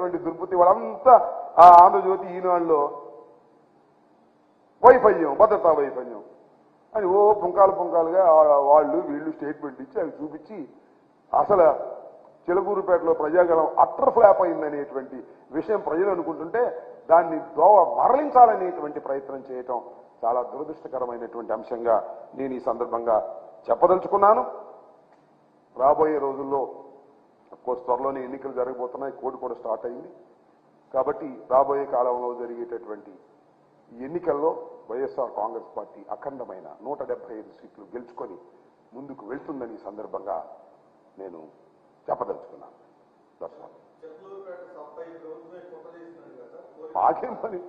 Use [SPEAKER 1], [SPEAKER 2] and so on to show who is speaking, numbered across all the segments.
[SPEAKER 1] అనేటువంటి దుర్బుద్ధి వాళ్ళంతా ఆ ఆంధ్రజ్యోతి ఈనాడులో వైఫల్యం, భద్రతా వైఫల్యం అని ఓ పుంకాలుగా వాళ్ళు వీళ్ళు స్టేట్మెంట్ ఇచ్చి అవి చూపించి అసలు చిలకూరుపేటలో ప్రజాగలం అట్టర్ ఫ్లాప్ అయిందనేటువంటి విషయం ప్రజలు అనుకుంటుంటే దాన్ని మరలించాలనేటువంటి ప్రయత్నం చేయటం చాలా దురదృష్టకరమైనటువంటి అంశంగా నేను ఈ సందర్భంగా చెప్పదలుచుకున్నాను. రాబోయే రోజుల్లో కోర్స్ త్వరలోనే ఎన్నికలు జరగబోతున్నాయి, కోడ్ కూడా స్టార్ట్ అయింది. కాబట్టి రాబోయే కాలంలో జరిగేటటువంటి ఎన్నికల్లో వైఎస్ఆర్ కాంగ్రెస్ పార్టీ అఖండమైన 175 సీట్లు గెలుచుకొని ముందుకు వెళ్తుందని ఈ సందర్భంగా నేను చెప్పదలుచుకున్నాను. మాకేం పని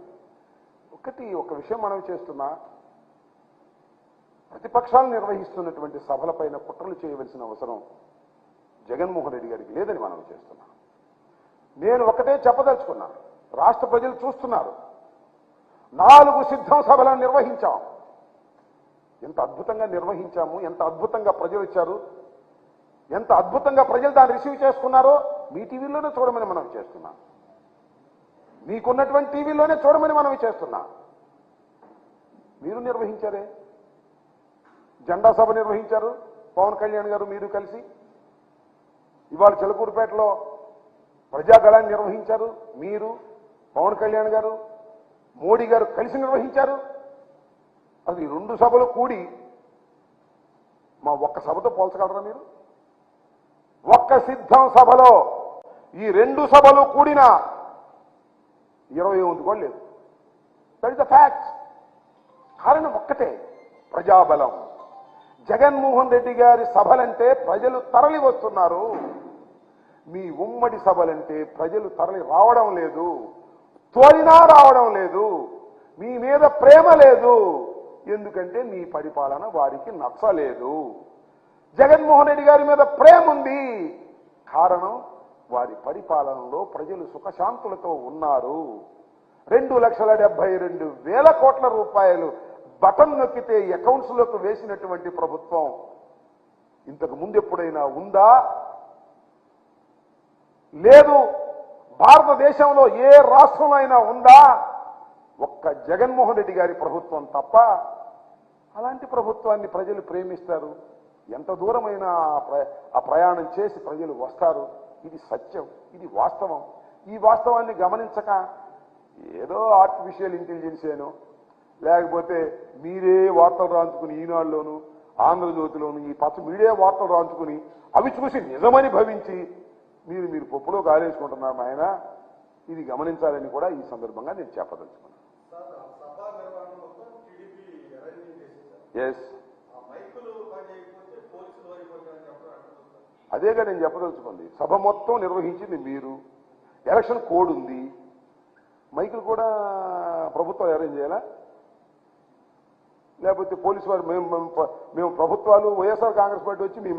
[SPEAKER 1] ఒక విషయం మనం చేస్తున్నా, ప్రతిపక్షాలు నిర్వహిస్తున్నటువంటి సభలపైన కుట్రలు చేయవలసిన అవసరం జగన్మోహన్ రెడ్డి గారికి లేదని మనం చేస్తున్నాం. నేను ఒకటే చెప్పదలుచుకున్నాను, రాష్ట్ర ప్రజలు చూస్తున్నారు. 4 సిద్ధం సభలను నిర్వహించాం. ఎంత అద్భుతంగా నిర్వహించాము, ఎంత అద్భుతంగా ప్రజలు వచ్చారు, ఎంత అద్భుతంగా ప్రజలు దాన్ని రిసీవ్ చేసుకున్నారో మీ టీవీలోనే చూడమని మనం చేస్తున్నాం. మీకున్నటువంటి టీవీలోనే చూడమని మనం చేస్తున్నాం. మీరు నిర్వహించారే, జెండా సభ నిర్వహించారు పవన్ కళ్యాణ్ గారు మీరు కలిసి. ఇవాళ చిలకూరుపేటలో ప్రజాగళాన్ని నిర్వహించారు మీరు, పవన్ కళ్యాణ్ గారు, మోడీ గారు కలిసి నిర్వహించారు. అది 2 సభలు కూడి మా ఒక్క సభతో పోల్చగలరా మీరు? ఒక్క సిద్ధం సభలో ఈ 2 సభలు కూడిన 20 కూడా లేదు. That is the fact. కారణం ఒక్కటే, ప్రజాబలం. జగన్మోహన్ రెడ్డి గారి సభలంటే ప్రజలు తరలి వస్తున్నారు. మీ ఉమ్మడి సభలంటే ప్రజలు తరలి రావడం లేదు, తోలినా రావడం లేదు. మీ మీద ప్రేమ లేదు, ఎందుకంటే మీ పరిపాలన వారికి నచ్చలేదు. జగన్మోహన్ రెడ్డి గారి మీద ప్రేమ ఉంది, కారణం వారి పరిపాలనలో ప్రజలు సుఖశాంతులతో ఉన్నారు. 2,72,000 కోట్ల రూపాయలు బటన్ నొక్కితే అకౌంట్స్లోకి వేసినటువంటి ప్రభుత్వం ఇంతకు ముందు ఎప్పుడైనా ఉందా? లేదు. భారతదేశంలో ఏ రాష్ట్రంలో అయినా ఉందా? ఒక్క జగన్మోహన్ రెడ్డి గారి ప్రభుత్వం తప్ప. అలాంటి ప్రభుత్వాన్ని ప్రజలు ప్రేమిస్తారు. ఎంత దూరమైనా ఆ ప్రయాణం చేసి ప్రజలు వస్తారు. ఇది సత్యం, ఇది వాస్తవం. ఈ వాస్తవాన్ని గమనించక ఏదో ఆర్టిఫిషియల్ ఇంటెలిజెన్స్ ఏనో, లేకపోతే మీరే వార్తలు రాంచుకుని ఈనాడులోను ఆంధ్రజ్యోతిలోను ఈ పచ్చ మీడియా వార్తలు రాంచుకుని అవి చూసి నిజమని భవించి మీరు పప్పులో కాలేసుకుంటున్నారు ఆయన. ఇది గమనించాలని కూడా ఈ సందర్భంగా నేను చెప్పదలుచుకున్నాను. ఎస్, అదేగా నేను చెప్పదలుచుకుంది. సభ మొత్తం నిర్వహించింది మీరు. ఎలక్షన్ కోడ్ ఉంది, మైకులు కూడా ప్రభుత్వం అరేంజ్ చేయాలా? లేకపోతే పోలీసు వారు మేము ప్రభుత్వాలు వైఎస్ఆర్ కాంగ్రెస్ పార్టీ వచ్చి మీ